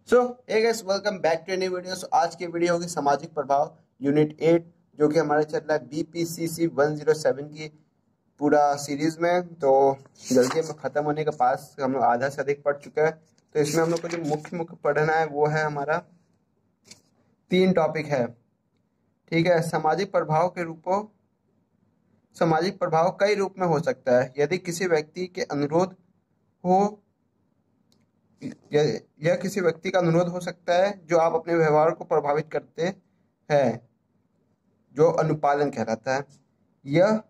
So hey guys, welcome back to new video. आज की video होगी सामाजिक प्रभाव यूनिट 8, जो कि हमारा चल रहा है BPCC 107 की पूरा सीरीज में। तो जल्दी में ख़त्म होने के पास हम लोग आधा से अधिक पढ़ चुके हैं। तो इसमें हम लोग को जो मुख्य पढ़ना है वो है हमारा 3 टॉपिक है। ठीक है। सामाजिक प्रभाव कई रूप में हो सकता है। यदि किसी व्यक्ति के अनुरोध हो यह किसी व्यक्ति का अनुरोध हो सकता है जो आप अपने व्यवहार को प्रभावित करते हैं, जो अनुपालन कहलाता है। यह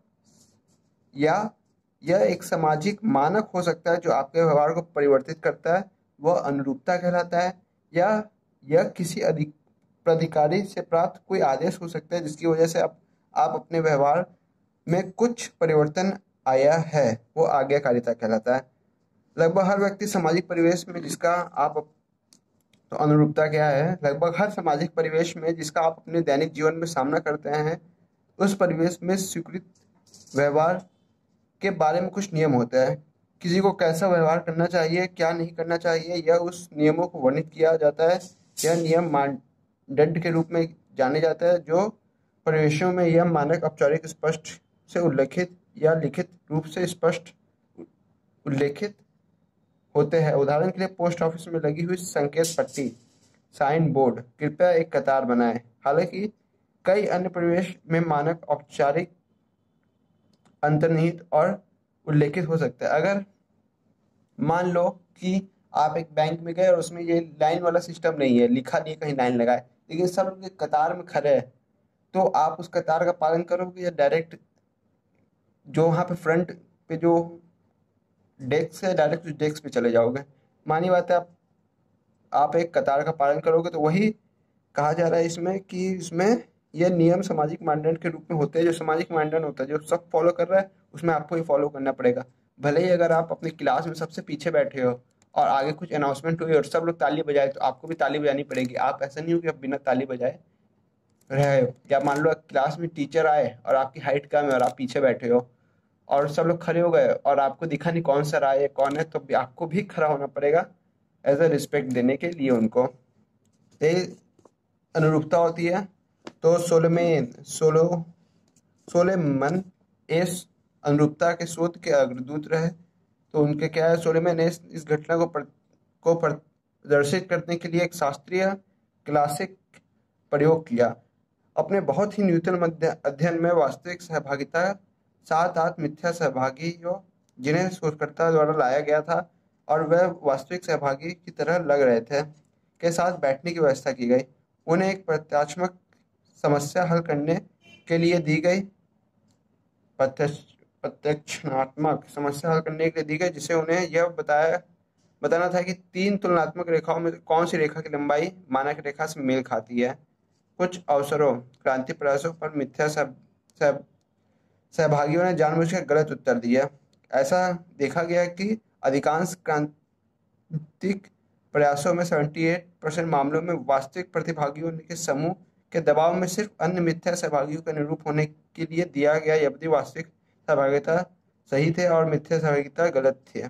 या यह एक सामाजिक मानक हो सकता है जो आपके व्यवहार को परिवर्तित करता है, वह अनुरूपता कहलाता है। या यह किसी अधिक प्राधिकारी से प्राप्त कोई आदेश हो सकता है जिसकी वजह से आप अपने व्यवहार में कुछ परिवर्तन आया है, वो आज्ञाकारिता कहलाता है। लगभग हर व्यक्ति सामाजिक परिवेश में जिसका आप तो अनुरूपता क्या है? लगभग हर सामाजिक परिवेश में जिसका आप अपने दैनिक जीवन में सामना करते हैं, उस परिवेश में स्वीकृत व्यवहार के बारे में कुछ नियम होते हैं। किसी को कैसा व्यवहार करना चाहिए, क्या नहीं करना चाहिए, यह उस नियमों को वर्णित किया जाता है। यह नियम मानदंड के रूप में जाने जाता है। जो परिवेशों में यह मानक औपचारिक स्पष्ट से उल्लेखित या लिखित रूप से स्पष्ट उल्लेखित होते हैं। उदाहरण के लिए पोस्ट ऑफिस में लगी हुई संकेत पट्टी, साइन बोर्ड, कृपया एक कतार बनाएं। हालांकि कई अन्य परिवेश में मानक औपचारिक, अंतर्निहित और उल्लेखित हो सकता है। अगर मान लो कि आप एक बैंक में गए और उसमें ये लाइन वाला सिस्टम नहीं है, लिखा नहीं कहीं लाइन लगाए, लेकिन सब लोग कतार में खड़े हैं, तो आप उस कतार का पालन करोगे या डायरेक्ट जो वहाँ पे फ्रंट पे जो डेस्क है डायरेक्ट उस डेस्क पे चले जाओगे? मानी बात है, आप एक कतार का पालन करोगे। तो वही कहा जा रहा है इसमें कि इसमें यह नियम सामाजिक मानदंड के रूप में होते हैं। जो सामाजिक मानदंड होता है, जो सब फॉलो कर रहा है, उसमें आपको ही फॉलो करना पड़ेगा। भले ही अगर आप अपनी क्लास में सबसे पीछे बैठे हो और आगे कुछ अनाउंसमेंट हुई और सब लोग ताली बजाए, तो आपको भी ताली बजानी पड़ेगी। आप ऐसा नहीं हो कि आप बिना ताली बजाए रहे हो। या मान लो क्लास में टीचर आए और आपकी हाइट कम है और आप पीछे बैठे हो और सब लोग खड़े हो गए और आपको दिखा नहीं कौन सा राय है कौन है, तो आपको भी खड़ा होना पड़ेगा एज ए रिस्पेक्ट देने के लिए उनको। ये अनुरूपता होती है। तो सोलोमन इस अनुरूपता के शोध के अग्रदूत रहे। तो उनके क्या है, सोलोमन ने इस घटना को प्रदर्शित करने के लिए एक शास्त्रीय क्लासिक प्रयोग किया। अपने बहुत ही न्यूनतम अध्ययन में वास्तविक सहभागिता 7-8 मिथ्या सहभागियों जिन्हें शोधकर्ता द्वारा लाया गया था और वह वास्तविक सहभागी की तरह लग रहे थे, के साथ बैठने की व्यवस्था की गई। उन्हें एक प्रत्यात्मक समस्या हल करने के लिए दी गई प्रत्यक्षणात्मक समस्या हल करने के लिए दी गई, जिसे उन्हें यह बताना था कि 3 तुलनात्मक रेखाओं में कौन सी रेखा की लंबाई मानक रेखा से मेल खाती है। कुछ अवसरों क्रांति प्रयासों पर मिथ्या सहभागियों ने जानबूझकर गलत उत्तर दिया। ऐसा देखा गया कि अधिकांश क्रांतिक प्रयासों में 78% मामलों में वास्तविक प्रतिभागियों के समूह के दबाव में सिर्फ अन्य मिथ्या सहभागियों के अनुरूप होने के लिए दिया गया, यद्यपि वास्तविक सहभागिता सही थे और मिथ्या सहभागिता गलत थी।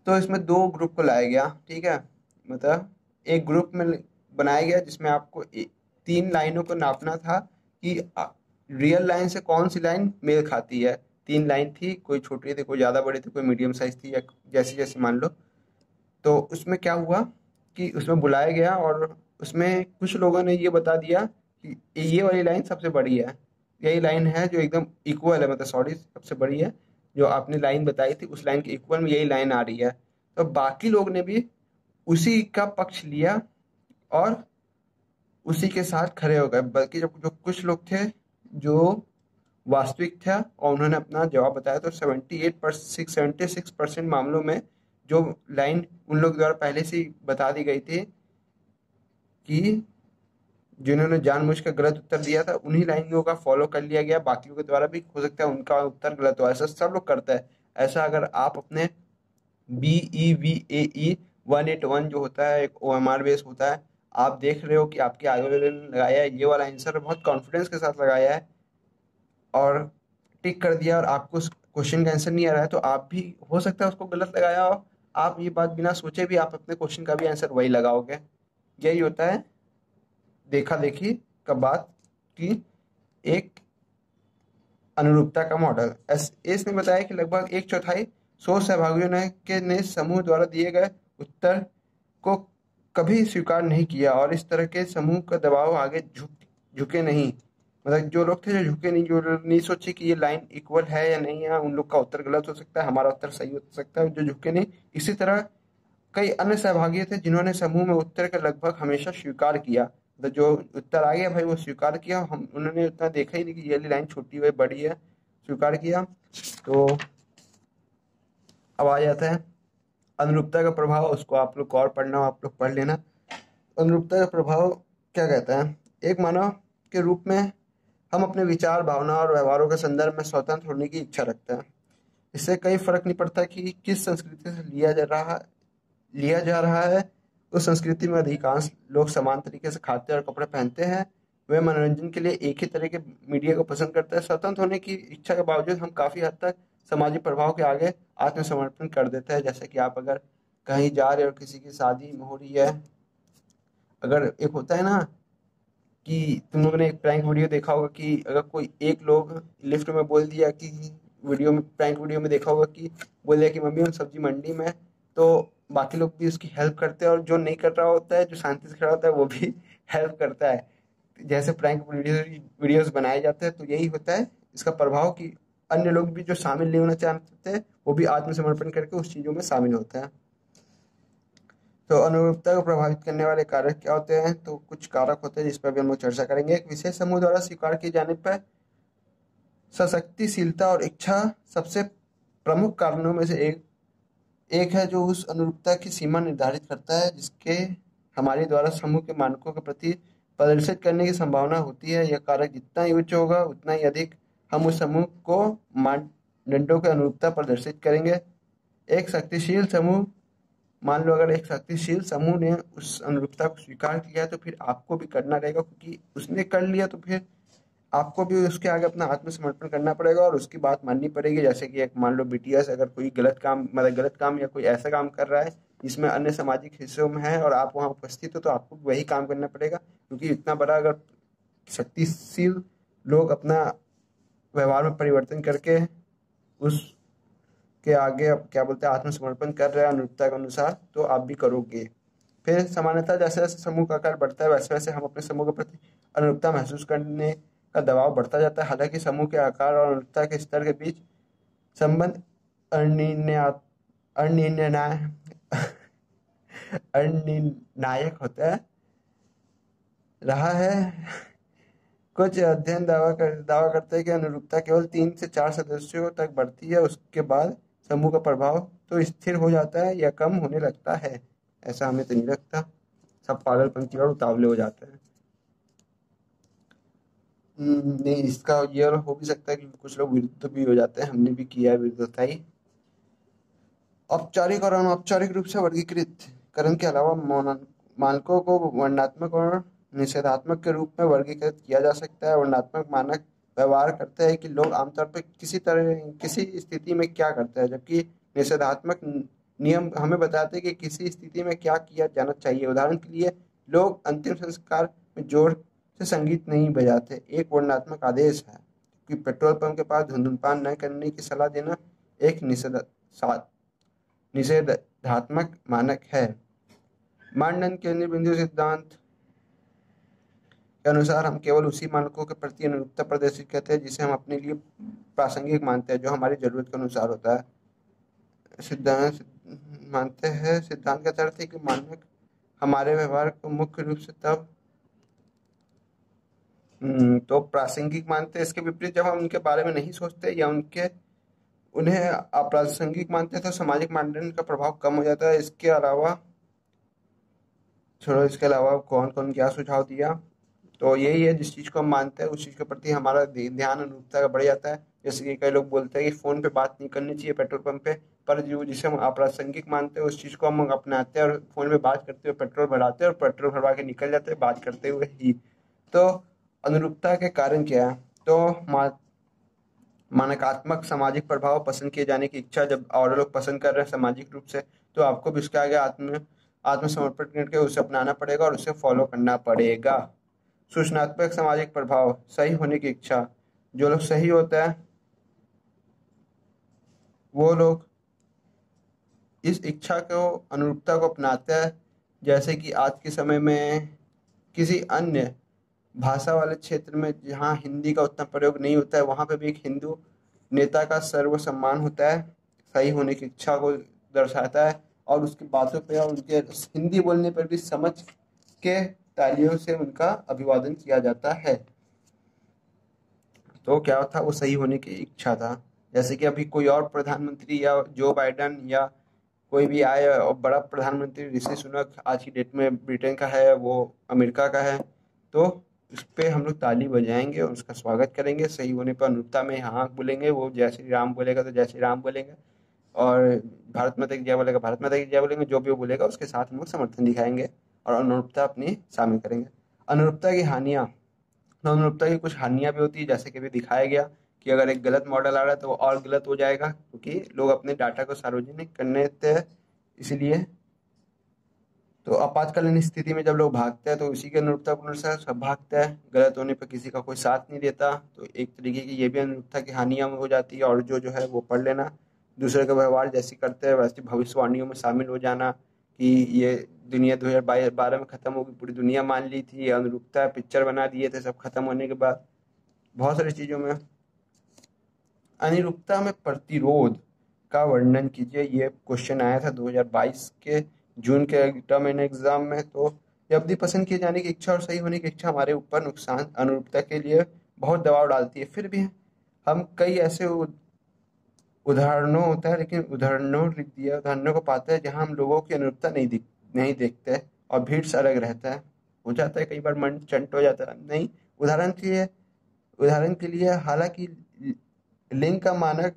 तो इसमें 2 ग्रुप को लाया गया। ठीक है, मतलब एक ग्रुप में बनाया गया जिसमें आपको 3 लाइनों को नापना था कि रियल लाइन से कौन सी लाइन मेल खाती है। 3 लाइन थी, कोई छोटी थी, कोई ज़्यादा बड़ी थी, कोई मीडियम साइज थी, या जैसे जैसे मान लो। तो उसमें क्या हुआ कि उसमें बुलाया गया और उसमें कुछ लोगों ने ये बता दिया कि ये वाली लाइन सबसे बड़ी है, यही लाइन है जो एकदम इक्वल है, मतलब सॉरी सबसे बड़ी है, जो आपने लाइन बताई थी उस लाइन के इक्वल में यही लाइन आ रही है। तो बाकी लोग ने भी उसी का पक्ष लिया और उसी के साथ खड़े हो गए। बल्कि जब जो कुछ लोग थे जो वास्तविक था और उन्होंने अपना जवाब बताया, तो 76% मामलों में जो लाइन उन लोग द्वारा पहले से ही बता दी गई थी कि जिन्होंने जानबूझकर गलत उत्तर दिया था, उन्हीं लाइनों का फॉलो कर लिया गया। बाकियों के द्वारा भी हो सकता है उनका उत्तर गलत हो, ऐसा सब लोग करता है। ऐसा अगर आप अपने BEVAE 181 जो होता है, एक OMR बेस होता है, आप देख रहे हो कि आपके आगे वाले ने लगाया है ये वाला आंसर, बहुत कॉन्फिडेंस के साथ लगाया है और टिक कर दिया और आपको उस क्वेश्चन का आंसर नहीं आ रहा है, तो आप भी हो सकता है उसको गलत लगाया हो आप ये बात बिना सोचे भी आप अपने क्वेश्चन का भी आंसर वही लगाओगे। यही होता है देखा देखी का बात की एक अनुरूपता का मॉडल। एस ने बताया कि लगभग एक चौथाई शोध सहभागियों ने समूह द्वारा दिए गए उत्तर को कभी स्वीकार नहीं किया और इस तरह के समूह का दबाव आगे झुके नहीं। मतलब जो लोग थे जो झुके नहीं, जो लोग नहीं सोचे कि ये लाइन इक्वल है या नहीं है, उन लोग का उत्तर गलत हो सकता है, हमारा उत्तर सही हो सकता है, जो झुके नहीं। इसी तरह कई अन्य सहभागी थे जिन्होंने समूह में उत्तर का लगभग हमेशा स्वीकार किया। तो जो उत्तर आ गया भाई वो स्वीकार किया, हम उन्होंने उतना देखा ही नहीं कि ये लाइन छोटी है बड़ी है, स्वीकार किया। तो अब आ जाता है अनुरूपता का प्रभाव। उसको आप लोग को और पढ़ना हो आप लोग पढ़ लेना। अनुरूपता का प्रभाव क्या कहता है? एक मानव के रूप में हम अपने विचार, भावना और व्यवहारों के संदर्भ में स्वतंत्र होने की इच्छा रखते हैं। इससे कई फर्क नहीं पड़ता कि किस संस्कृति से लिया जा रहा है। उस संस्कृति में अधिकांश लोग समान तरीके से खाते और कपड़े पहनते हैं। वे मनोरंजन के लिए एक ही तरह के मीडिया को पसंद करते हैं। स्वतंत्र होने की इच्छा के बावजूद हम काफ़ी हद तक सामाजिक प्रभाव के आगे आत्मसमर्पण कर देते हैं। जैसे कि आप अगर कहीं जा रहे हो, किसी की शादी हो रही है, अगर एक होता है ना कि तुम लोगों ने एक प्रैंक वीडियो देखा होगा कि अगर कोई एक लोग लिफ्ट में बोल दिया कि वीडियो में, प्रैंक वीडियो में देखा होगा कि बोल दिया कि मम्मी हम सब्जी मंडी में, तो बाकी लोग भी उसकी हेल्प करते हैं और जो नहीं कर रहा होता है, जो शांति से खड़ा होता है, वो भी हेल्प करता है। जैसे प्रैंक वीडियोस बनाए जाते हैं, तो यही होता है इसका प्रभाव कि अन्य लोग भी जो शामिल नहीं होना चाहते हैं वो भी आत्मसमर्पण करके उस चीज़ों में शामिल होते हैं। तो अनुरूपता को प्रभावित करने वाले कारक क्या होते हैं? तो कुछ कारक होते हैं जिस पर भी हम लोग चर्चा करेंगे। एक विशेष समूह द्वारा स्वीकार किए जाने पर सशक्तिशीलता और इच्छा सबसे प्रमुख कारणों में से एक है, जो उस अनुरूपता की सीमा निर्धारित करता है जिसके हमारे द्वारा समूह के मानकों के प्रति प्रदर्शित करने की संभावना होती है। यह कारक जितना ही उच्च होगा उतना ही अधिक हम उस समूह को मानदंडों के अनुरूपता प्रदर्शित करेंगे। एक शक्तिशील समूह, मान लो अगर एक शक्तिशील समूह ने उस अनुरूपता को स्वीकार किया तो फिर आपको भी करना रहेगा, क्योंकि उसने कर लिया तो फिर आपको भी उसके आगे अपना आत्मसमर्पण करना पड़ेगा और उसकी बात माननी पड़ेगी। जैसे कि एक मान लो बीटीएस अगर कोई गलत काम, मतलब गलत काम या कोई ऐसा काम कर रहा है जिसमें अन्य सामाजिक हिस्सों में है और आप वहाँ उपस्थित हो, तो आपको वही काम करना पड़ेगा, क्योंकि इतना बड़ा अगर शक्तिशील लोग अपना व्यवहार में परिवर्तन करके उस के आगे अब क्या बोलते हैं आत्मसमर्पण कर रहे हैं अनुरूपता के अनुसार, तो आप भी करोगे। फिर सामान्यतः जैसे जैसे समूह का आकार बढ़ता है वैसे वैसे हम अपने समूह के प्रति अनुरूपता महसूस करने का दबाव बढ़ता जाता है। हालांकि समूह के आकार और अनुरूपता के स्तर के बीच संबंध अनिर्णय अनिर्णायक होता है रहा है। कुछ अध्ययन दावा करते हैं कि अनुरूपता केवल 3 से 4 सदस्यों तक बढ़ती है, उसके बाद समूह का प्रभाव तो स्थिर हो जाता है या कम होने लगता है। ऐसा हमें तो नहीं लगता, सब पागलपंती और उतावले हो जाते हैं। नहीं, इसका ये हो भी सकता है कि कुछ लोग विरुद्ध भी हो जाते हैं, हमने भी किया है विरुद्धताई। औपचारिक और अनौपचारिक रूप से वर्गीकृत करण के अलावा मानकों को वर्णनात्मक और निषेधात्मक के रूप में वर्गीकृत किया जा सकता है। वर्णनात्मक मानक व्यवहार करते हैं कि लोग आमतौर पर किसी स्थिति में क्या करते हैं, जबकि निषेधात्मक नियम हमें बताते हैं कि किसी स्थिति में क्या किया जाना चाहिए। उदाहरण के लिए, लोग अंतिम संस्कार में जोर से संगीत नहीं बजाते, एक वर्णनात्मक आदेश है कि पेट्रोल पंप के पास धूम्रपान न करने की सलाह देना एक निषेधात्मक मानक है। मानदंड केंद्रीय बिंदु सिद्धांत के अनुसार हम केवल उसी मानकों के प्रति अनुरूपता प्रदर्शित करते हैं जिसे हम अपने लिए प्रासंगिक मानते हैं, जो हमारी जरूरत के अनुसार होता है। सिद्धांत मानते हैं, सिद्धांत का अर्थ है कि मानक हमारे व्यवहार को मुख्य रूप से तब तो प्रासंगिक मानते हैं। इसके विपरीत जब हम उनके बारे में नहीं सोचते या उन्हें अप्रासंगिक मानते हैं तो सामाजिक मानदंड का प्रभाव कम हो जाता है। इसके अलावा इसके अलावा कौन कौन क्या सुझाव दिया, तो यही है, जिस चीज़ को हम मानते हैं उस चीज़ के प्रति हमारा ध्यान अनुरूपता का बढ़ जाता है। जैसे कि कई लोग बोलते हैं कि फ़ोन पे बात नहीं करनी चाहिए पेट्रोल पंप पे, पर जो जिसे हम अप्रासंगिक मानते हैं उस चीज़ को हम अपनाते हैं और फ़ोन पे बात करते हुए पेट्रोल भराते हैं और पेट्रोल भरवा के निकल जाते हैं बात करते हुए ही। तो अनुरूपता के कारण क्या है? तो मानकात्मक सामाजिक प्रभाव, पसंद किए जाने की इच्छा, जब और लोग पसंद कर रहे हैं सामाजिक रूप से तो आपको भी उसके आगे आत्मसमर्पण करके उसे अपनाना पड़ेगा और उसे फॉलो करना पड़ेगा। सूचनात्मक सामाजिक प्रभाव, सही होने की इच्छा। जो लोग सही होता है वो लोग इस इच्छा को, अनुरूपता को अपनाते हैं। जैसे कि आज के समय में किसी अन्य भाषा वाले क्षेत्र में जहाँ हिंदी का उतना प्रयोग नहीं होता है, वहाँ पे भी एक हिंदू नेता का सर्व सम्मान होता है, सही होने की इच्छा को दर्शाता है, और उसकी बातों पे और उनके हिंदी बोलने पर भी समझ के तालियों से उनका अभिवादन किया जाता है। तो क्या था, वो सही होने की इच्छा था। जैसे कि अभी कोई और प्रधानमंत्री या जो बाइडन या कोई भी आए और बड़ा प्रधानमंत्री, ऋषि सुनक आज की डेट में ब्रिटेन का है, वो अमेरिका का है, तो उस पर हम लोग ताली बजाएंगे और उसका स्वागत करेंगे। सही होने पर अनुरूपता में हाँ बोलेंगे, वो जय श्री राम बोलेगा तो जय श्री राम बोलेंगे, और भारत माता की जय बोलेगा भारत माता की जय बोलेंगे। जो भी वो बोलेगा उसके साथ हम लोग समर्थन दिखाएंगे और अनुरूपता अपनी शामिल करेंगे। अनुरूपता की हानियाँ, अनुरूपता की कुछ हानियाँ भी होती है, जैसे कि अभी दिखाया गया कि अगर एक गलत मॉडल आ रहा है तो वो और गलत हो जाएगा, क्योंकि लोग अपने डाटा को सार्वजनिक करने देते हैं, इसलिए। तो आपातकालीन स्थिति में जब लोग भागते हैं तो उसी के अनुरूपता के अनुसार सब भागते हैं, गलत होने पर किसी का कोई साथ नहीं देता। तो एक तरीके की ये भी अनुरूपता की हानियां हो जाती है। और जो है वो पढ़ लेना, दूसरे का व्यवहार जैसे करते हैं वैसे भविष्यवाणियों में शामिल हो जाना कि ये दुनिया 2012 में खत्म होगी, पूरी दुनिया मान ली थी, ये अनुरूपता पिक्चर बना दिए थे सब खत्म होने के बाद। बहुत सारी चीज़ों में अनिरूपता में प्रतिरोध का वर्णन कीजिए, ये क्वेश्चन आया था 2022 के जून के टर्म एंड एग्जाम में। तो जब भी पसंद किए जाने की इच्छा और सही होने की इच्छा हमारे ऊपर नुकसान अनुरूपता के लिए बहुत दबाव डालती है, फिर भी हम कई ऐसे उदाहरणों होता है, लेकिन उदाहरणों लिख दिया, उदाहरणों को पाते हैं जहाँ हम लोगों की अनुरूपता नहीं देखते और भीड़ से अलग रहता है। हो जाता है कई बार मन चंट हो जाता है, नहीं। उदाहरण के लिए हालांकि लिंग का मानक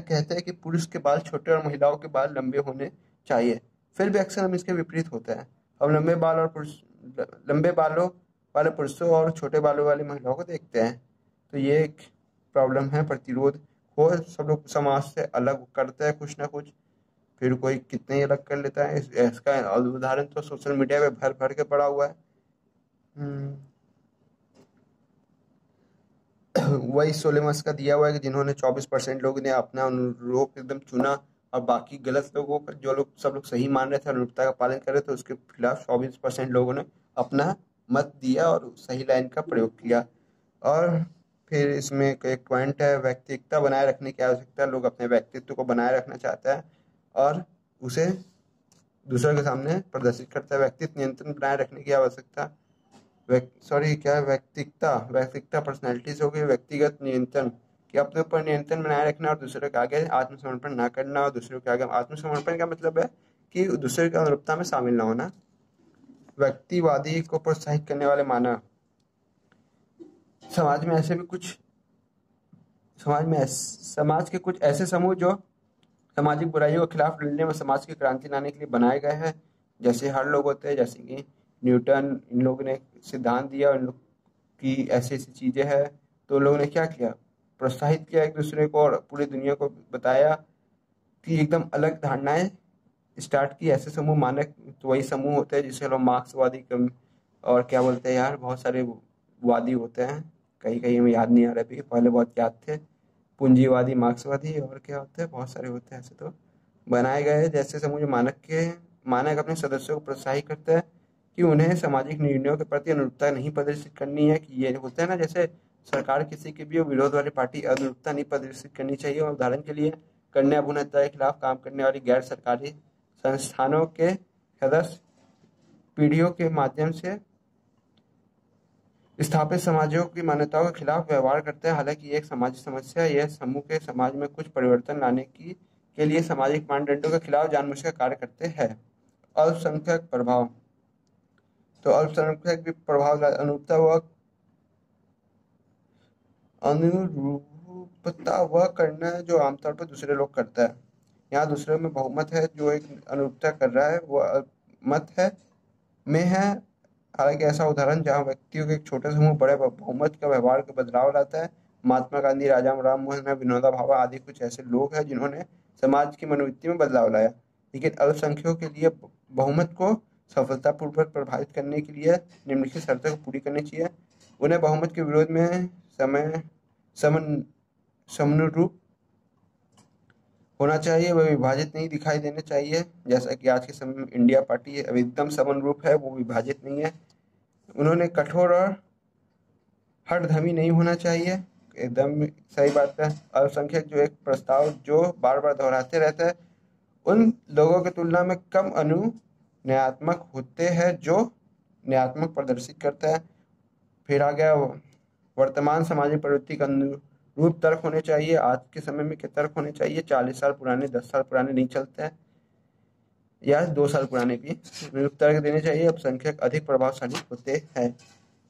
कहते हैं कि पुरुष के बाल छोटे और महिलाओं के बाल लंबे होने चाहिए, फिर भी अक्सर हम इसके विपरीत होते हैं। हम लंबे बालों वाले पुरुषों और छोटे बालों वाली महिलाओं को देखते हैं। तो ये एक प्रॉब्लम है। प्रतिरोध हो, सब लोग समाज से अलग करते हैं कुछ ना कुछ, फिर कोई कितने ही अलग कर लेता है। इसका उदाहरण तो सोशल मीडिया पे भर भर के पड़ा हुआ है। हम्म, वही सोलेमस का दिया हुआ है कि जिन्होंने 24% लोग ने अपना अनुरूप एकदम चुना, और बाकी गलत लोगों का, जो लोग सब लोग सही मान रहे थे, अनुरूपता का पालन कर रहे थे, उसके खिलाफ 24% लोगों ने अपना मत दिया और सही लाइन का प्रयोग किया। और फिर इसमें एक पॉइंट है, व्यक्तिगतता बनाए रखने की आवश्यकता। लोग अपने व्यक्तित्व को बनाए रखना चाहते हैं और उसे दूसरों के सामने प्रदर्शित करता है। व्यक्तित्व नियंत्रण बनाए रखने की आवश्यकता, क्या है, व्यक्तिगता पर्सनैलिटी से हो गई। व्यक्तिगत नियंत्रण, कि अपने ऊपर नियंत्रण बनाए रखना और दूसरों के आगे आत्मसमर्पण ना करना। और दूसरों के आगे आत्मसमर्पण का मतलब है कि दूसरे की अनुरूपता में शामिल ना होना। व्यक्तिवादी को प्रोत्साहित करने वाले मानव, समाज में ऐसे भी कुछ समाज के कुछ ऐसे समूह जो सामाजिक बुराइयों के खिलाफ लड़ने में समाज की क्रांति लाने के लिए बनाए गए हैं। जैसे हर लोग होते हैं, जैसे कि न्यूटन, इन लोगों ने सिद्धांत दिया, इन लोग की ऐसी ऐसी चीज़ें हैं, तो लोगों ने क्या किया, प्रोत्साहित किया एक दूसरे को और पूरी दुनिया को बताया कि एकदम अलग धारणाएं स्टार्ट की। ऐसे समूह मानक तो वही समूह होते हैं जिसे लोग मार्क्सवादी कम और क्या बोलते हैं यार, बहुत सारे वादी होते हैं, कहीं कहीं हमें याद नहीं आ रहा, अभी पहले बहुत याद थे। पूंजीवादी, मार्क्सवादी और क्या होते हैं, बहुत सारे होते हैं ऐसे तो बनाए गए हैं। जैसे समूह जो मानक अपने सदस्यों को प्रोत्साहित करते हैं कि उन्हें सामाजिक निर्णयों के प्रति अनुरूपता नहीं प्रदर्शित करनी है। कि ये होता है ना, जैसे सरकार किसी की भी हो, विरोध वाली पार्टी अनुरूपता नहीं प्रदर्शित करनी चाहिए। और उदाहरण के लिए कन्या भ्रूण हत्या के खिलाफ काम करने वाली गैर सरकारी संस्थानों के सदस्य पीढ़ियों के माध्यम से स्थापित समाजों की मान्यताओं के खिलाफ व्यवहार करते हैं। हालांकि ये एक सामाजिक समस्या है, यह समूह के समाज में कुछ परिवर्तन लाने की के लिए सामाजिक मानदंडों के खिलाफ जानबूझकर कार्य करते हैं। अल्पसंख्यक प्रभाव, तो अल्पसंख्यक भी प्रभाव अनुरूपता वह करना है जो आमतौर पर दूसरे लोग करता है। यहाँ दूसरे में बहुमत है, जो एक अनुरूपता कर रहा है वो अल्पमत है में है। हालांकि ऐसा उदाहरण जहाँ व्यक्तियों के एक छोटे समूह बड़े बहुमत का व्यवहार का बदलाव लाता है। महात्मा गांधी, राजा राम मोहन, विनोबा भावे आदि कुछ ऐसे लोग हैं जिन्होंने समाज की मनोवृत्ति में बदलाव लाया। लेकिन अल्पसंख्यकों के लिए बहुमत को सफलतापूर्वक प्रभावित करने के लिए निम्नलिखित शर्तों को पूरी करनी चाहिए। उन्हें बहुमत के विरोध में समय समन समनुरूप होना चाहिए, वह विभाजित नहीं दिखाई देने चाहिए, जैसा कि आज के समय में इंडिया पार्टी है, अब एकदम समनुरूप है, वो विभाजित नहीं है। उन्होंने कठोर और हठधर्मी नहीं होना चाहिए, एकदम सही बात है। अल्पसंख्यक जो एक प्रस्ताव जो बार बार दोहराते रहता है, उन लोगों की तुलना में कम अनुनयात्मक होते हैं जो न्यायात्मक प्रदर्शित करता है। फिर आ गया वर्तमान सामाजिक प्रवृत्ति का अनुरूप तर्क होने चाहिए। आज के समय में क्या तर्क होने चाहिए? 40 साल पुराने, 10 साल पुराने नहीं चलते हैं, या 2 साल पुराने भी अनुरूप तर्क देने चाहिए। अब संख्यक अधिक प्रभावशाली होते हैं।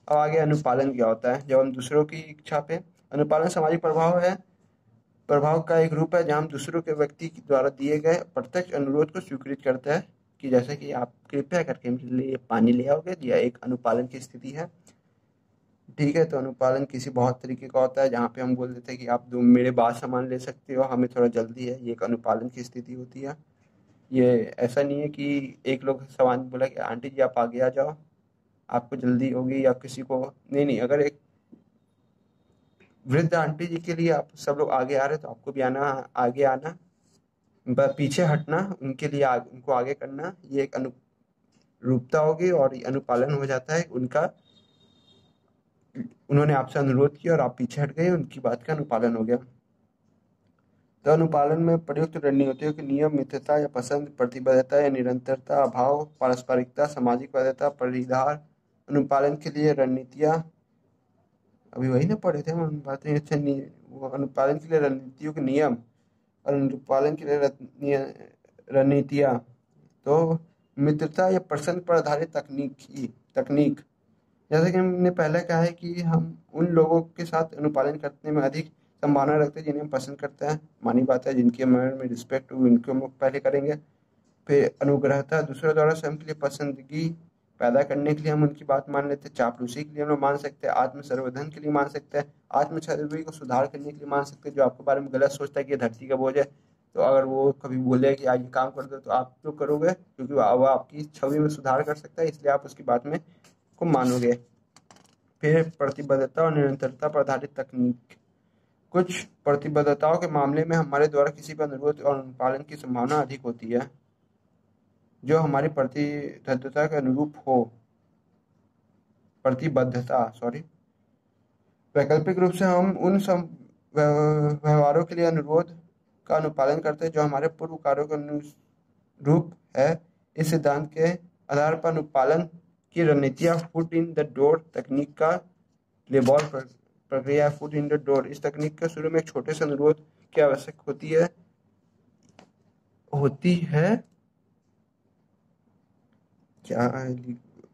अब आगे अनुपालन क्या होता है? जब हम दूसरों की इच्छा पे, अनुपालन सामाजिक प्रभाव है, प्रभाव का एक रूप है जहाँ हम दूसरों के व्यक्ति द्वारा दिए गए प्रत्यक्ष अनुरोध को स्वीकृत करते हैं, कि जैसे कि आप कृपया करके मेरे लिए पानी ले आओगे, यह एक अनुपालन की स्थिति है। ठीक है, तो अनुपालन किसी बहुत तरीके का होता है जहाँ पे हम बोल देते हैं कि आप दो मेरे बाद सामान ले सकते हो, हमें थोड़ा जल्दी है, ये एक अनुपालन की स्थिति होती है। ये ऐसा नहीं है कि एक लोग सामान बोला कि आंटी जी आप आगे आ जाओ, आपको जल्दी होगी, या किसी को नहीं नहीं, अगर एक वृद्ध आंटी जी के लिए आप सब लोग आगे आ रहे तो आपको भी आना, आगे आना, पीछे हटना, उनके लिए उनको आगे करना, ये एक अनुरूपता होगी और ये अनुपालन हो जाता है उनका। उन्होंने आपसे अनुरोध किया और आप पीछे हट गए, उनकी बात का अनुपालन हो गया। तो अनुपालन में प्रयुक्त रणनीतियों के नियम, मित्रता या पसंद, प्रतिबद्धता या निरंतरता, अभाव, पारस्परिकता, सामाजिक वैधता, परिहार। अनुपालन के लिए रणनीतियाँ अभी वही ना पढ़े थे हम, बातें अच्छा नहीं। वो अनुपालन के लिए रणनीतियों के नियम और अनुपालन के लिए रणनीतियाँ। तो मित्रता या पसंद पर आधारित तकनीक, जैसे कि हमने पहले कहा है कि हम उन लोगों के साथ अनुपालन करने में अधिक संभावना रखते हैं जिन्हें हम पसंद करते हैं, मानी बात है, जिनके मन में रिस्पेक्ट हो उनको हम पहले करेंगे। फिर अनुग्रहता, दूसरों द्वारा स्वयं के लिए पसंदगी पैदा करने के लिए हम उनकी बात मान लेते हैं। चापलूसी के लिए हम लोग मान सकते हैं, आत्म सर्वधन के लिए मान सकते हैं, आत्म छवि को सुधार करने के लिए मान सकते हैं। जो आपके बारे में गलत सोचता है कि ये धरती का बोझ है, तो अगर वो कभी बोले कि आज ये काम कर दो तो आप तो करोगे, क्योंकि वो आपकी छवि में सुधार कर सकता है, इसलिए आप उसकी बात में को मानोगे। फिर प्रतिबद्धता और निरंतरता पर आधारित तकनीक, कुछ प्रतिबद्धताओं के मामले में हमारे द्वारा किसी पर अनुरोध और अनुपालन की संभावना अधिक होती है जो हमारी प्रतिबद्धता के अनुरूप हो। प्रतिबद्धता सॉरी वैकल्पिक रूप से हम उन व्यवहारों के लिए अनुरोध का अनुपालन करते हैं जो हमारे पूर्व कार्यों के अनुरूप है। इस सिद्धांत के आधार पर अनुपालन की रणनीतियाँ फुट इन द डोर तकनीक का लेबॉल प्रक्रिया। फुट इन द डोर, इस तकनीक के शुरू में एक छोटे से अनुरोध की आवश्यक होती है क्या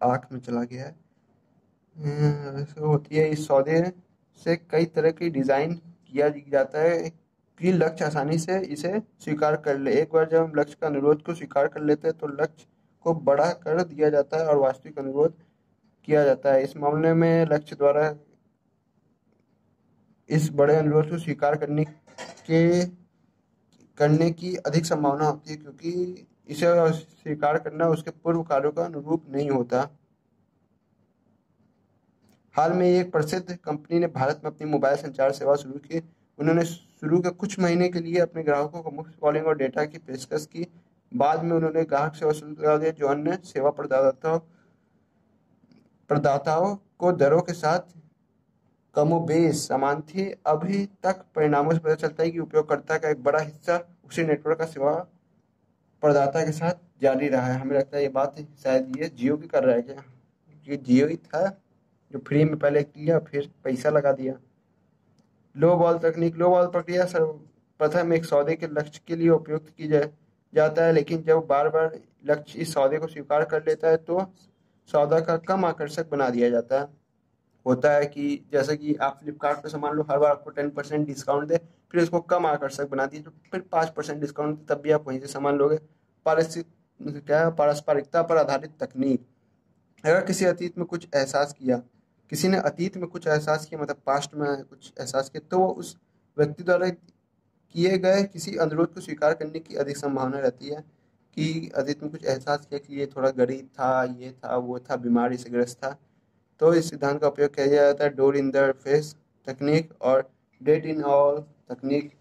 आँख में चला गया है, होती है। इस सौदे से कई तरह की डिजाइन किया जाता है कि लक्ष्य आसानी से इसे स्वीकार कर ले। एक बार जब हम लक्ष्य का अनुरोध को स्वीकार कर लेते हैं तो लक्ष्य को बड़ा कर दिया जाता है और वास्तविक अनुरोध किया जाता है। इस मामले में लक्ष्य द्वारा इस बड़े अनुरोध को स्वीकार करने की अधिक संभावना होती है, क्योंकि इसे स्वीकार करना उसके पूर्व कार्यों का अनुरूप नहीं होता। हाल में एक प्रसिद्ध कंपनी ने भारत में अपनी मोबाइल संचार सेवा शुरू की। उन्होंने शुरू के कुछ महीने के लिए अपने ग्राहकों को मुफ्त कॉलिंग और डेटा की पेशकश की। बाद में उन्होंने ग्राहक से वसूल लगा दिया जो अन्य सेवा प्रदाताओं को दरों के साथ कमोबेश समान थी। अभी तक परिणामों से पता चलता है कि उपयोगकर्ता का एक बड़ा हिस्सा उसी नेटवर्क का सेवा प्रदाता के साथ जारी रहा है। हमें लगता है ये बात शायद ये जियो की कर रहा है क्या, ये जियो ही था जो फ्री में पहले किया फिर पैसा लगा दिया। लो बॉल तकनीक, लो बॉल प्रक्रिया सर्वप्रथम एक सौदे के लक्ष्य के लिए उपयुक्त की जाता है, लेकिन जब बार बार लक्ष्य इस सौदे को स्वीकार कर लेता है तो सौदा का कम आकर्षक बना दिया जाता है। होता है कि जैसे कि आप फ्लिपकार्ट पर सामान लो, हर बार आपको 10% डिस्काउंट दे, फिर उसको कम आकर्षक बना दिए तो फिर 5% डिस्काउंट दे, तब भी आप वहीं से सामान लोगे। पारस्परिकता पर आधारित तकनीक, अगर किसी ने अतीत में कुछ एहसास किया, मतलब पास्ट में कुछ एहसास किया, तो वो उस व्यक्ति द्वारा किए गए किसी अनुरोध को स्वीकार करने की अधिक संभावना रहती है कि अदिति ने कुछ एहसास किया कि ये थोड़ा गरीब था, ये था, वो था, बीमारी से ग्रस्त था, तो इस सिद्धांत का उपयोग किया जाता है डोर इन द फेस तकनीक और डेट इन ऑल तकनीक।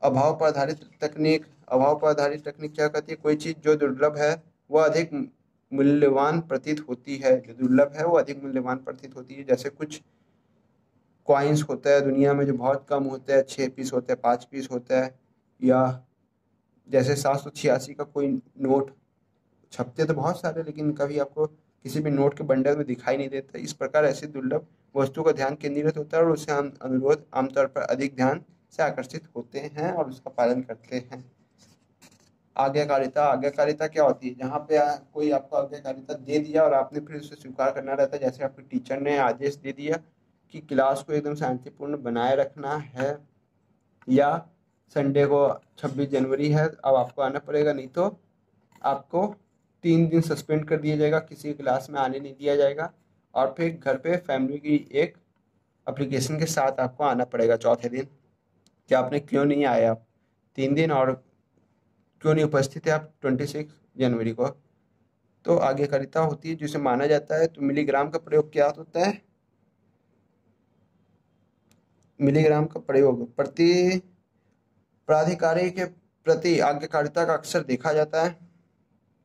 अभाव पर आधारित तकनीक क्या कहती है? कोई चीज़ जो दुर्लभ है वह अधिक मूल्यवान प्रतीत होती है। जो दुर्लभ है वो अधिक मूल्यवान प्रतीत होती है। जैसे कुछ कॉइन्स होता है दुनिया में जो बहुत कम होते हैं, 6 पीस होते हैं, 5 पीस होता है, या जैसे 786 का कोई नोट छपते तो बहुत सारे, लेकिन कभी आपको किसी भी नोट के बंडल में दिखाई नहीं देता। इस प्रकार ऐसी दुर्लभ वस्तु का ध्यान केंद्रित होता है और उससे अनुरोध आमतौर पर अधिक ध्यान से आकर्षित होते हैं और उसका पालन करते हैं। आज्ञाकारिता क्या होती है? जहाँ पे कोई आपको आज्ञाकारिता दे दिया और आपने फिर उसे स्वीकार करना रहता है। जैसे आपके टीचर ने आदेश दे दिया कि क्लास को एकदम शांतिपूर्ण बनाए रखना है, या संडे को 26 जनवरी है, अब आपको आना पड़ेगा, नहीं तो आपको 3 दिन सस्पेंड कर दिया जाएगा, किसी क्लास में आने नहीं दिया जाएगा, और फिर घर पे फैमिली की एक एप्लीकेशन के साथ आपको आना पड़ेगा चौथे दिन कि आपने क्यों नहीं आए आप 3 दिन, और क्यों नहीं उपस्थित है आप 26 जनवरी को। तो आज्ञाकारिता होती है जिसे माना जाता है। तो मिलीग्राम का प्रयोग क्या होता है? मिलीग्राम का प्रयोग प्राधिकारी के प्रति आज्ञाकारिता का अक्सर देखा जाता है।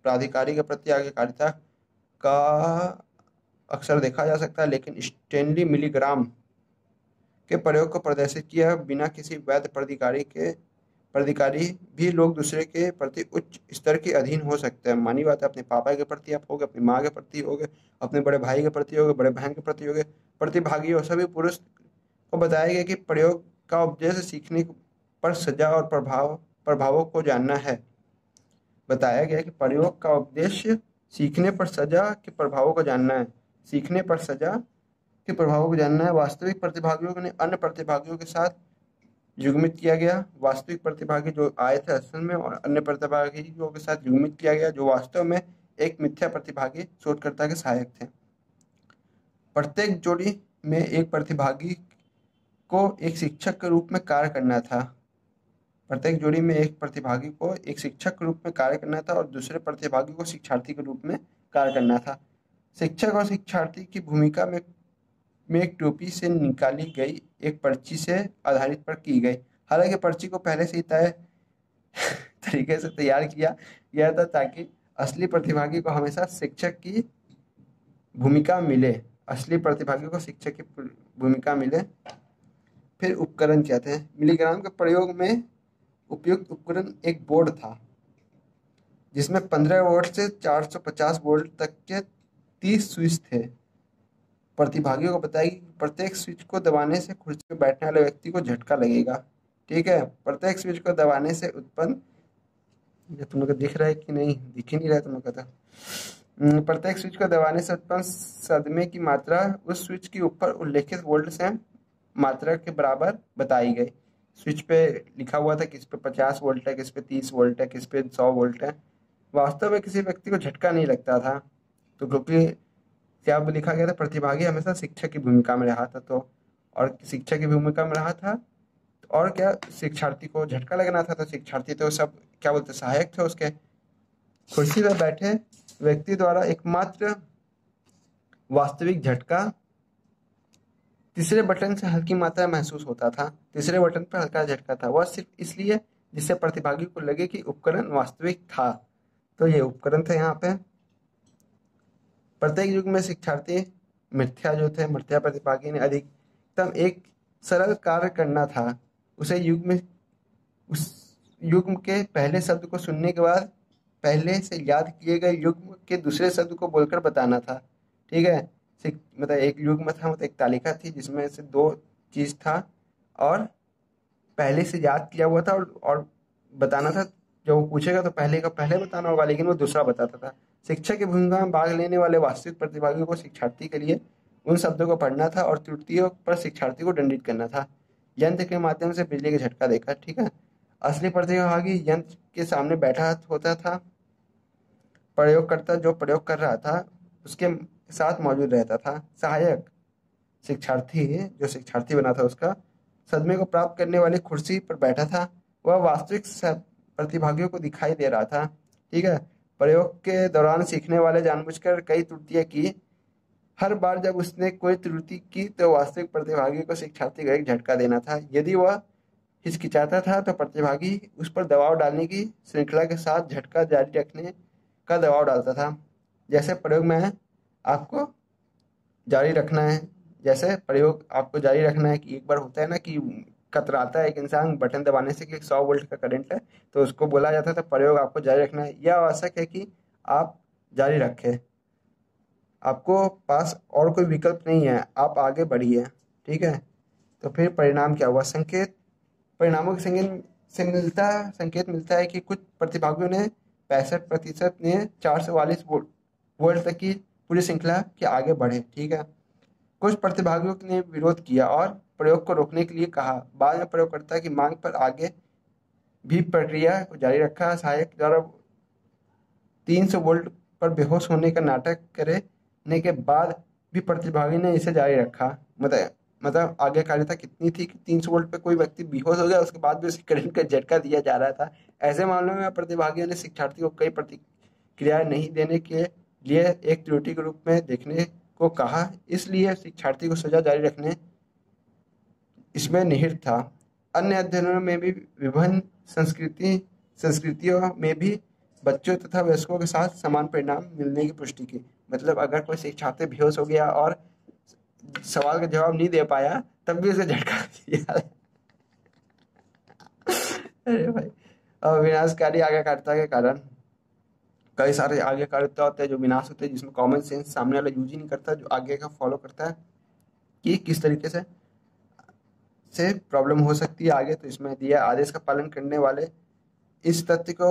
प्राधिकारी के प्रति आज्ञाकारिता का अक्सर देखा जा सकता है, लेकिन स्टैनली मिलीग्राम के प्रयोग को प्रदर्शित किया बिना किसी वैध प्राधिकारी भी लोग दूसरे के प्रति उच्च स्तर के अधीन हो सकते हैं। मानी बात है, अपने पापा के प्रति आप होगे, अपनी माँ के प्रति होगे, अपने बड़े भाई के प्रति होगे, बड़े बहन के प्रति होगे, प्रतिभागी हो। सभी पुरुष को बताया गया कि प्रयोग का उद्देश्य सीखने पर सजा और प्रभावों को जानना है। बताया गया कि प्रयोग का उद्देश्य सीखने पर सजा के प्रभावों को जानना है। सीखने पर सजा के प्रभावों को जानना है। वास्तविक प्रतिभागियों ने अन्य प्रतिभागियों के साथ युग्मित किया गया। वास्तविक प्रतिभागी जो आए थे असल में, और अन्य प्रतिभागियों के साथ युग्मित किया गया जो वास्तव में एक मिथ्या प्रतिभागी शोधकर्ता के सहायक थे। प्रत्येक जोड़ी में एक प्रतिभागी को एक शिक्षक के रूप में कार्य करना था। प्रत्येक जोड़ी में एक प्रतिभागी को एक शिक्षक के रूप में कार्य करना था और दूसरे प्रतिभागी को शिक्षार्थी के रूप में कार्य करना था। शिक्षक और शिक्षार्थी की भूमिका में एक टोपी से निकाली गई एक पर्ची से आधारित पर की गई। हालांकि पर्ची को पहले से ही तय तरीके से तैयार किया गया था ताकि असली प्रतिभागी को हमेशा शिक्षक की भूमिका मिले। असली प्रतिभागी को शिक्षक की भूमिका मिले। फिर उपकरण क्या थे? मिलीग्राम के प्रयोग में उपयुक्त उपकरण एक बोर्ड था जिसमें 15 वोल्ट से 450 वोल्ट तक के 30 स्विच थे। प्रतिभागियों को बताया कि प्रत्येक स्विच को दबाने से कुर्सी पर बैठने वाले व्यक्ति को झटका लगेगा। ठीक है, प्रत्येक स्विच को दबाने से उत्पन्न, ये तुम लोग को दिख रहा है कि नहीं? दिख ही नहीं रहा है तुम लोग का। प्रत्येक स्विच को दबाने से उत्पन्न सदमे की मात्रा उस स्विच के ऊपर उल्लेखित वोल्ट से मात्रा के बराबर बताई गई। स्विच पे लिखा हुआ था किस पे 50 वोल्ट है, किस पे 30 वोल्ट है, किस पे 100 वोल्ट है। वास्तव में किसी व्यक्ति को झटका नहीं लगता था, तो क्योंकि क्या लिखा गया था? प्रतिभागी हमेशा शिक्षक की भूमिका में रहा था, तो और शिक्षक की भूमिका में रहा था, और क्या शिक्षार्थी को झटका लगना था, तो शिक्षार्थी तो सब क्या बोलते सहायक थे उसके। कुर्सी पर बैठे व्यक्ति द्वारा एकमात्र वास्तविक झटका तीसरे बटन से हल्की मात्रा महसूस होता था। तीसरे बटन पर हल्का झटका था, वह सिर्फ इसलिए जिससे प्रतिभागी को लगे कि उपकरण वास्तविक था। तो ये उपकरण थे यहाँ पे। प्रत्येक युग में शिक्षार्थी मिथ्या प्रतिभागी ने अधिकतम एक सरल कार्य करना था। उस युग्म के पहले शब्द को सुनने के बाद पहले से याद किए गए युग्म के दूसरे शब्द को बोलकर बताना था। ठीक है, मतलब एक युग्म था, मतलब एक तालिका थी जिसमें से 2 चीज था और पहले से याद किया हुआ था, और बताना था। जब वो पूछेगा तो पहले का पहले बताना होगा, लेकिन वो दूसरा बताता था। शिक्षक की भूमिका में भाग लेने वाले वास्तविक प्रतिभागियों को शिक्षार्थी के लिए उन शब्दों को पढ़ना था और त्रुटियों पर शिक्षार्थी को दंडित करना था, यंत्र के माध्यम से बिजली का झटका देकर। ठीक है, असली प्रतिभागी यंत्र के सामने बैठा होता था। प्रयोगकर्ता जो प्रयोग कर रहा था उसके साथ मौजूद रहता था। सहायक शिक्षार्थी जो शिक्षार्थी बना था उसका सदमे को प्राप्त करने वाली कुर्सी पर बैठा था। वह वास्तविक प्रतिभागियों को दिखाई दे रहा था। ठीक है, प्रयोग के दौरान सीखने वाले जानबूझकर कई त्रुटियां की। हर बार जब उसने कोई त्रुटि की तो वास्तविक प्रतिभागी को शिक्षार्थी को एक झटका देना था। यदि वह हिचकिचाता था तो प्रतिभागी उस पर दबाव डालने की श्रृंखला के साथ झटका जारी रखने का दबाव डालता था। जैसे प्रयोग में आपको जारी रखना है, जैसे प्रयोग आपको जारी रखना है कि एक बार होता है ना कि कतराता है एक इंसान बटन दबाने से कि 100 वोल्ट का करंट है, तो उसको बोला जाता था प्रयोग आपको जारी रखना है। यह आवश्यक है कि आप जारी रखें, आपको पास और कोई विकल्प नहीं है, आप आगे बढ़िए। ठीक है, तो फिर परिणाम क्या हुआ? संकेत, परिणामों के संकेत मिलता है कि कुछ प्रतिभागियों ने 65% ने 444 वोल्ट तक की पूरी श्रृंखला के आगे बढ़े। ठीक है, कुछ प्रतिभागियों ने विरोध किया और प्रयोग को रोकने के लिए कहा। बाद में प्रयोगकर्ता की मांग पर आगे भी प्रक्रिया को जारी रखा। सहायक द्वारा 300 वोल्ट पर बेहोश होने का नाटक करने के बाद भी प्रतिभागी ने इसे जारी रखा। मतलब आज्ञाकारिता कितनी थी कि 300 वोल्ट पे कोई व्यक्ति बेहोश हो गया, उसके बाद भी उसे करंट का झटका दिया जा रहा था। ऐसे मामलों में प्रतिभागियों ने शिक्षार्थी को कई प्रतिक्रियाएं नहीं देने के लिए एक त्रुटि के रूप में देखने को कहा, इसलिए शिक्षार्थी को सजा जारी रखने इसमें निहित था। अन्य अध्ययनों में भी विभिन्न संस्कृतियों में भी बच्चों तथा वयस्कों के साथ समान परिणाम मिलने की पुष्टि की। मतलब अगर कोई शिक्षार्थी बेहोश हो गया और सवाल का जवाब नहीं दे पाया तब भी उसे झटका दिया। अरे भाई, और विनाशकारी आज्ञाकारिता के कारण कई सारे आज्ञाकारिता होते हैं जो विनाश होते हैं, जिसमें कॉमन सेंस सामने वाला यूज ही नहीं करता, जो आज्ञा का फॉलो करता है कि किस तरीके से प्रॉब्लम हो सकती है आगे। तो इसमें दिया आदेश का पालन करने वाले इस तथ्य को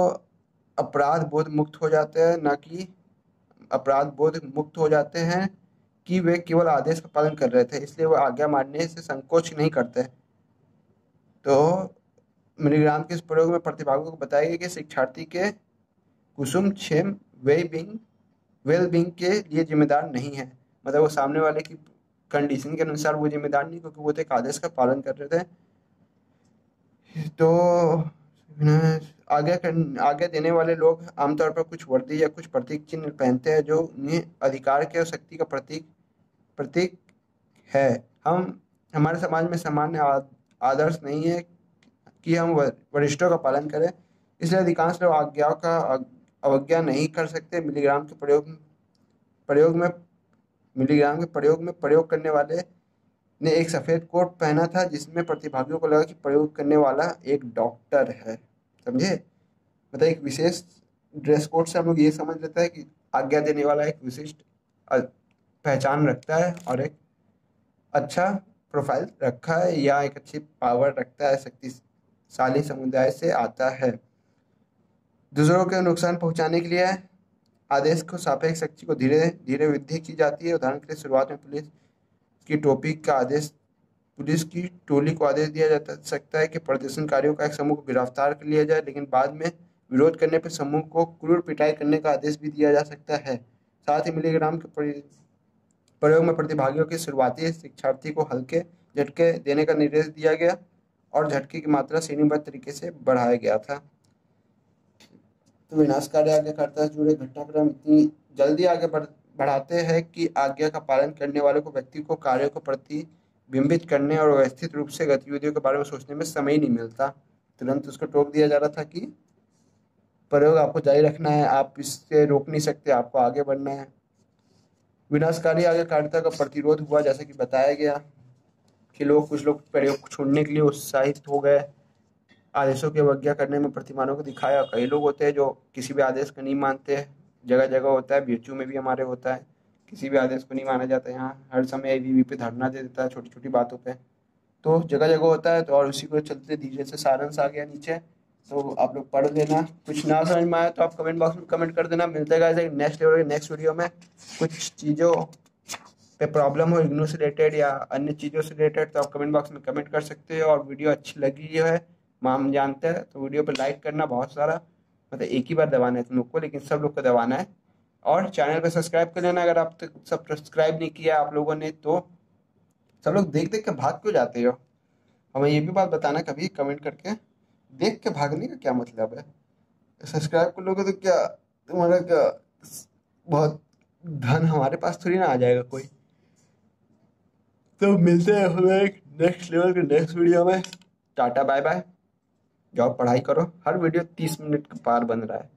अपराध बोध मुक्त हो जाते हैं, ना कि अपराध बोध मुक्त हो जाते हैं कि वे केवल आदेश का पालन कर रहे थे, इसलिए वो आज्ञा मानने से संकोच नहीं करते। तो मिलीग्राम के इस प्रयोग में प्रतिभागियों को बताया गया कि शिक्षार्थी के कुसुम क्षेम वेल बींग के लिए जिम्मेदार नहीं है। मतलब वो सामने वाले की कंडीशन के अनुसार वो जिम्मेदार नहीं, क्योंकि वो तो एक आदेश का पालन कर रहे थे। तो आज्ञा देने वाले लोग आमतौर पर कुछ वर्दी या कुछ प्रतीक चिन्ह पहनते हैं जो उन्हें अधिकार के और शक्ति का प्रतीक है। हमारे समाज में सामान्य आदर्श नहीं है कि हम वरिष्ठों का पालन करें, इसलिए अधिकांश लोग आज्ञाओं का अवज्ञा नहीं कर सकते। मिलीग्राम के प्रयोग में प्रयोग करने वाले ने एक सफेद कोट पहना था, जिसमें प्रतिभागियों को लगा कि प्रयोग करने वाला एक डॉक्टर है। समझे? मतलब एक विशेष ड्रेस कोड से हम लोग ये समझ लेते हैं कि आज्ञा देने वाला एक विशिष्ट पहचान रखता है और एक अच्छा प्रोफाइल रखा है या एक अच्छी पावर रखता है, शक्तिशाली समुदाय से आता है। दूसरों को नुकसान पहुंचाने के लिए आदेश को सापेक्ष शक्ति को धीरे धीरे वृद्धि की जाती है। उदाहरण के लिए शुरुआत में पुलिस की टोली को आदेश दिया जा सकता है कि प्रदर्शनकारियों का एक समूह को गिरफ्तार कर लिया जाए, लेकिन बाद में विरोध करने पर समूह को क्रूर पिटाई करने का आदेश भी दिया जा सकता है। साथ ही मिलीग्राम के प्रयोग में प्रतिभागियों के शुरुआती शिक्षार्थी को हल्के झटके देने का निर्देश दिया गया और झटके की मात्रा श्रेणीबद्ध तरीके से बढ़ाया गया था। तो विनाशकारी आज्ञाकारिता से जुड़े घटनाक्रम इतनी जल्दी आगे बढ़ाते हैं कि आज्ञा का पालन करने वाले को व्यक्ति को कार्यों को प्रतिबिंबित करने और व्यवस्थित रूप से गतिविधियों के बारे में सोचने में समय ही नहीं मिलता। तुरंत उसको टोक दिया जा रहा था कि प्रयोग आपको जारी रखना है, आप इससे रोक नहीं सकते, आपको आगे बढ़ना है। विनाशकारी आज्ञाकारिता का प्रतिरोध हुआ, जैसे कि बताया गया कि कुछ लोग प्रयोग को छोड़ने के लिए उत्साहित हो गए, आदेशों की अवज्ञा करने में प्रतिमानों को दिखाया। कई लोग होते हैं जो किसी भी आदेश को नहीं मानते हैं, जगह जगह होता है, बीएचयू में भी हमारे होता है, किसी भी आदेश को नहीं माना जाता। यहाँ हर समय एबीवी पे धरना दे देता है छोटी छोटी बातों पे, तो जगह जगह होता है। तो और उसी को चलते धीरे से सारांश आ गया नीचे, तो आप लोग पढ़ लेना। कुछ ना समझ में आया तो आप कमेंट बॉक्स में कमेंट कर देना। मिलते हैं नेक्स्ट वीडियो में। कुछ चीज़ों पे प्रॉब्लम हो इग्नू से रिलेटेड या अन्य चीज़ों से रिलेटेड तो आप कमेंट बॉक्स में कमेंट कर सकते हो। और वीडियो अच्छी लगी है हम जानते हैं, तो वीडियो पे लाइक करना बहुत सारा, मतलब एक ही बार दबाना है तुम लोग को, लेकिन सब लोग को दबाना है। और चैनल पे सब्सक्राइब कर लेना अगर आप तक सब सब्सक्राइब नहीं किया आप लोगों ने तो। सब लोग देख देख के भाग क्यों जाते हो? हमें ये भी बात बताना कभी कमेंट करके। देख के भागने का क्या मतलब है? सब्सक्राइब कर लोगे तो क्या तुम्हारा क्या बहुत धन हमारे पास थोड़ी ना आ जाएगा कोई। तो मिलते हैं हमें एक नेक्स्ट लेवल के नेक्स्ट वीडियो में। Tata bye bye. जाओ पढ़ाई करो, हर वीडियो 30 मिनट का पार बन रहा है।